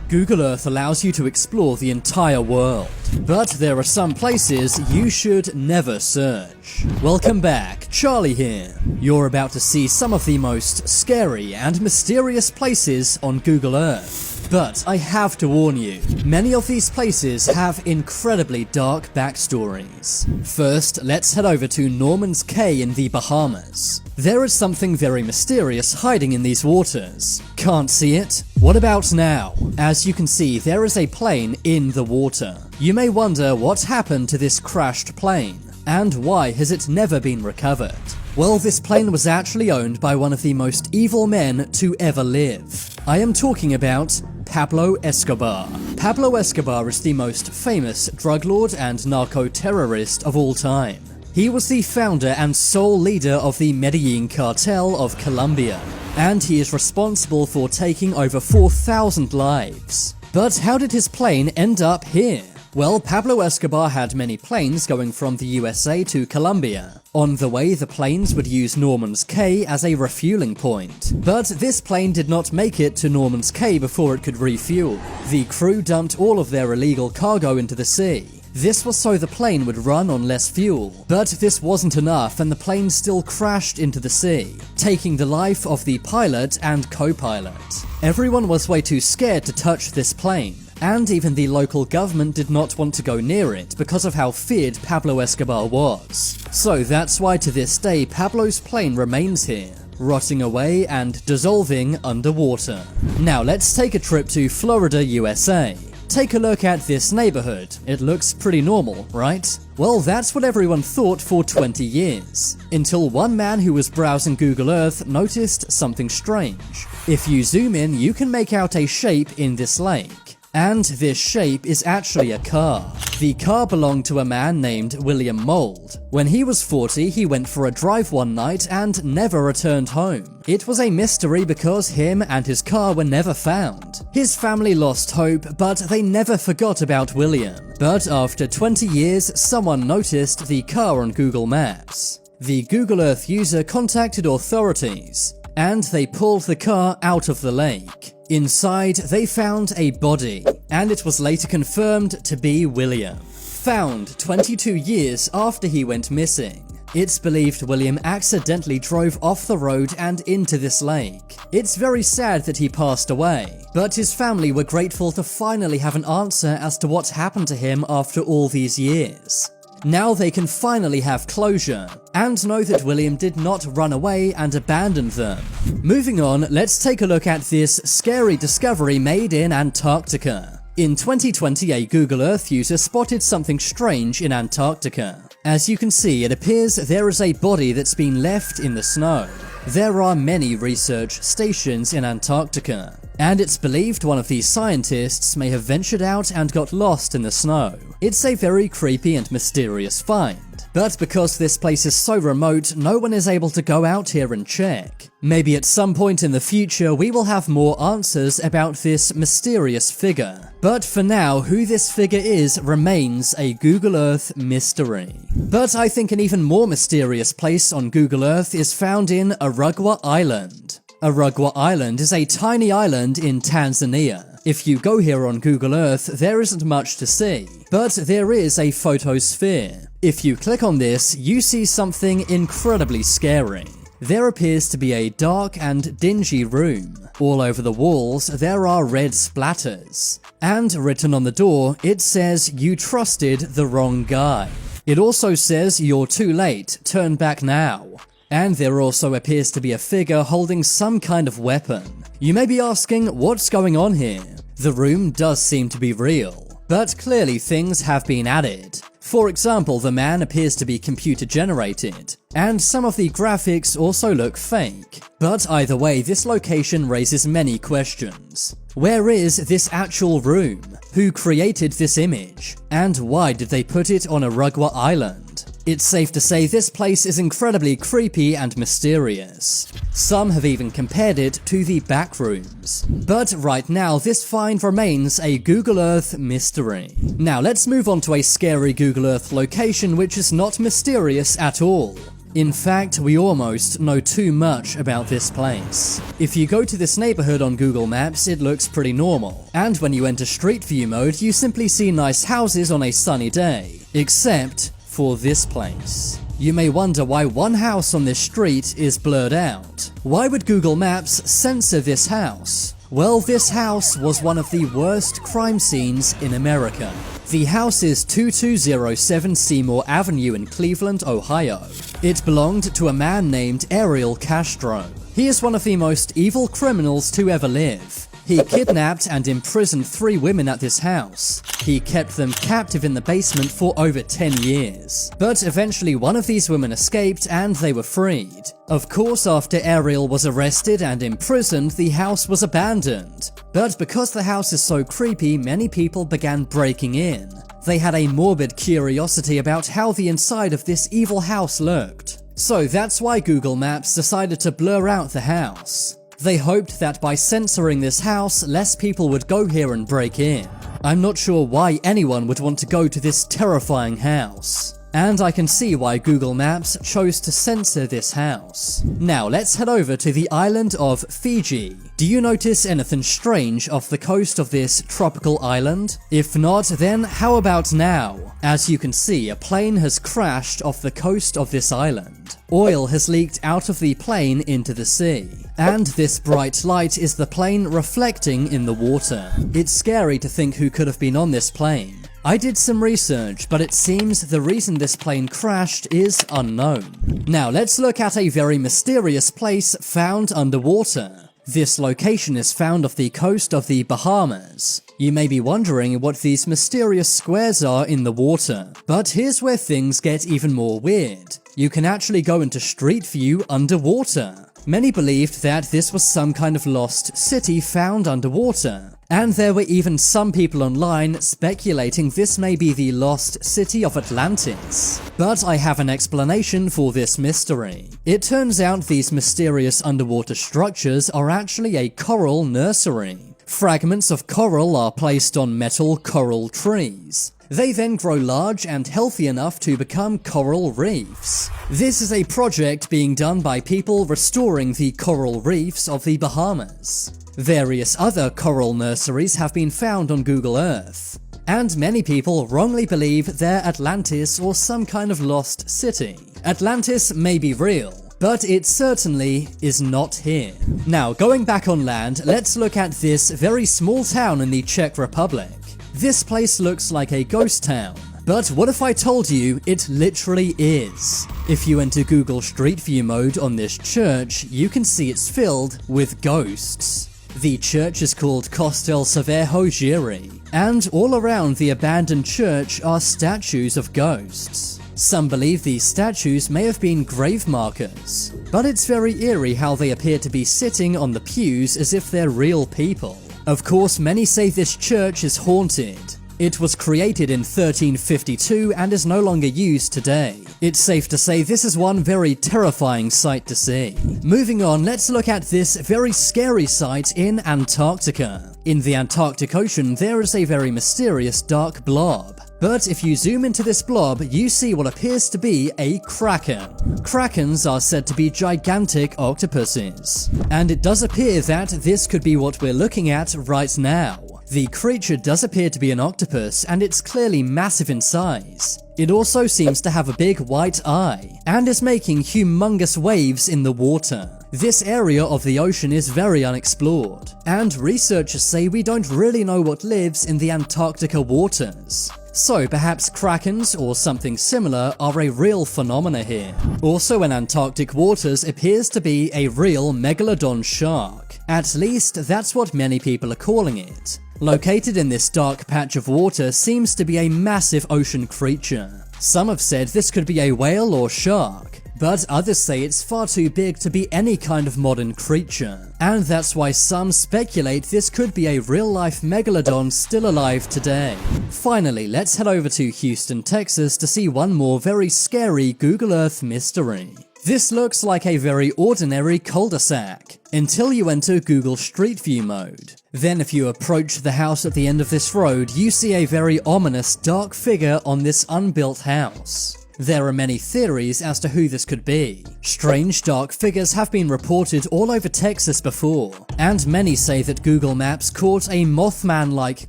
Google Earth allows you to explore the entire world, but there are some places you should never search. Welcome back, Charlie here. You're about to see some of the most scary and mysterious places on Google Earth. But I have to warn you, many of these places have incredibly dark backstories. First, let's head over to Norman's Cay in the Bahamas. There is something very mysterious hiding in these waters. Can't see it? What about now? As you can see, there is a plane in the water. You may wonder what happened to this crashed plane, and why has it never been recovered? Well, this plane was actually owned by one of the most evil men to ever live. I am talking about Pablo Escobar. Pablo Escobar is the most famous drug lord and narco-terrorist of all time. He was the founder and sole leader of the Medellin cartel of Colombia, and he is responsible for taking over 4,000 lives. But how did his plane end up here? Well, Pablo Escobar had many planes going from the USA to Colombia. On the way, the planes would use Norman's Cay as a refueling point. But this plane did not make it to Norman's Cay before it could refuel. The crew dumped all of their illegal cargo into the sea. This was so the plane would run on less fuel. But this wasn't enough, and the plane still crashed into the sea, taking the life of the pilot and co-pilot. Everyone was way too scared to touch this plane, and even the local government did not want to go near it because of how feared Pablo Escobar was. So that's why to this day Pablo's plane remains here, rotting away and dissolving underwater. Now let's take a trip to Florida, USA. Take a look at this neighborhood. It looks pretty normal, right? Well, that's what everyone thought for 20 years, until one man who was browsing Google Earth noticed something strange. If you zoom in, you can make out a shape in this lake. And this shape is actually a car. The car belonged to a man named William Mould. When he was 40, he went for a drive one night and never returned home. It was a mystery because him and his car were never found. His family lost hope, but they never forgot about William. But after 20 years, someone noticed the car on Google Maps. The Google Earth user contacted authorities, and they pulled the car out of the lake. Inside, they found a body, and it was later confirmed to be William. Found 22 years after he went missing. It's believed William accidentally drove off the road and into this lake. It's very sad that he passed away, but his family were grateful to finally have an answer as to what happened to him after all these years. Now they can finally have closure, and know that William did not run away and abandon them. Moving on, let's take a look at this scary discovery made in Antarctica. In 2020, a Google Earth user spotted something strange in Antarctica. As you can see, it appears there is a body that's been left in the snow. There are many research stations in Antarctica, and it's believed one of these scientists may have ventured out and got lost in the snow. It's a very creepy and mysterious find. But because this place is so remote, no one is able to go out here and check. Maybe at some point in the future we will have more answers about this mysterious figure. But for now, who this figure is remains a Google Earth mystery. But I think an even more mysterious place on Google Earth is found in Arugwa Island. Arugwa Island is a tiny island in Tanzania. If you go here on Google Earth, there isn't much to see, but there is a photosphere. If you click on this, you see something incredibly scary. There appears to be a dark and dingy room. All over the walls, there are red splatters. And written on the door, it says, "You trusted the wrong guy." It also says, "You're too late, turn back now." And there also appears to be a figure holding some kind of weapon. You may be asking, what's going on here? The room does seem to be real, but clearly things have been added. For example, the man appears to be computer generated, and some of the graphics also look fake. But either way, this location raises many questions. Where is this actual room? Who created this image? And why did they put it on Arugwa Island? It's safe to say this place is incredibly creepy and mysterious. Some have even compared it to the Backrooms. But right now, this find remains a Google Earth mystery. Now let's move on to a scary Google Earth location which is not mysterious at all. In fact, we almost know too much about this place. If you go to this neighborhood on Google Maps, it looks pretty normal. And when you enter Street View mode, you simply see nice houses on a sunny day. Except for this place. You may wonder why one house on this street is blurred out. Why would Google Maps censor this house? Well, this house was one of the worst crime scenes in America. The house is 2207 Seymour Avenue in Cleveland, Ohio. It belonged to a man named Ariel Castro. He is one of the most evil criminals to ever live. He kidnapped and imprisoned 3 women at this house. He kept them captive in the basement for over 10 years. But eventually one of these women escaped and they were freed. Of course, after Ariel was arrested and imprisoned, the house was abandoned. But because the house is so creepy, many people began breaking in. They had a morbid curiosity about how the inside of this evil house looked. So that's why Google Maps decided to blur out the house. They hoped that by censoring this house, less people would go here and break in. I'm not sure why anyone would want to go to this terrifying house. And I can see why Google Maps chose to censor this house. Now let's head over to the island of Fiji. Do you notice anything strange off the coast of this tropical island? If not, then how about now? As you can see, a plane has crashed off the coast of this island. Oil has leaked out of the plane into the sea. And this bright light is the plane reflecting in the water. It's scary to think who could have been on this plane. I did some research, but it seems the reason this plane crashed is unknown. Now let's look at a very mysterious place found underwater. This location is found off the coast of the Bahamas. You may be wondering what these mysterious squares are in the water, but here's where things get even more weird. You can actually go into Street View underwater. Many believed that this was some kind of lost city found underwater. And there were even some people online speculating this may be the lost city of Atlantis. But I have an explanation for this mystery. It turns out these mysterious underwater structures are actually a coral nursery. Fragments of coral are placed on metal coral trees. They then grow large and healthy enough to become coral reefs. This is a project being done by people restoring the coral reefs of the Bahamas. Various other coral nurseries have been found on Google Earth, and many people wrongly believe they're Atlantis or some kind of lost city. Atlantis may be real, but it certainly is not here. Now, going back on land, let's look at this very small town in the Czech Republic. This place looks like a ghost town. But what if I told you it literally is? If you enter Google Street View mode on this church, you can see it's filled with ghosts. The church is called Kostel Svatého Jiří, and all around the abandoned church are statues of ghosts. Some believe these statues may have been grave markers, but it's very eerie how they appear to be sitting on the pews as if they're real people. Of course, many say this church is haunted. It was created in 1352 and is no longer used today. It's safe to say this is one very terrifying sight to see. Moving on, let's look at this very scary sight in Antarctica. In the Antarctic Ocean, there is a very mysterious dark blob. But if you zoom into this blob, you see what appears to be a kraken. Krakens are said to be gigantic octopuses. And it does appear that this could be what we're looking at right now. The creature does appear to be an octopus, and it's clearly massive in size. It also seems to have a big white eye, and is making humongous waves in the water. This area of the ocean is very unexplored, and researchers say we don't really know what lives in the Antarctica waters. So perhaps krakens or something similar are a real phenomena here. Also in Antarctic waters appears to be a real megalodon shark. At least that's what many people are calling it. Located in this dark patch of water seems to be a massive ocean creature. Some have said this could be a whale or shark, but others say it's far too big to be any kind of modern creature. And that's why some speculate this could be a real-life megalodon still alive today. Finally, let's head over to Houston, Texas to see one more very scary Google Earth mystery. This looks like a very ordinary cul-de-sac, until you enter Google Street View mode. Then if you approach the house at the end of this road, you see a very ominous dark figure on this unbuilt house. There are many theories as to who this could be. Strange dark figures have been reported all over Texas before, and many say that Google Maps caught a Mothman-like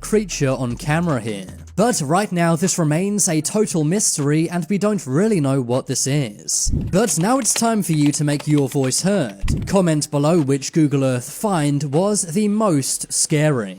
creature on camera here. But right now this remains a total mystery and we don't really know what this is. But now it's time for you to make your voice heard. Comment below which Google Earth find was the most scary.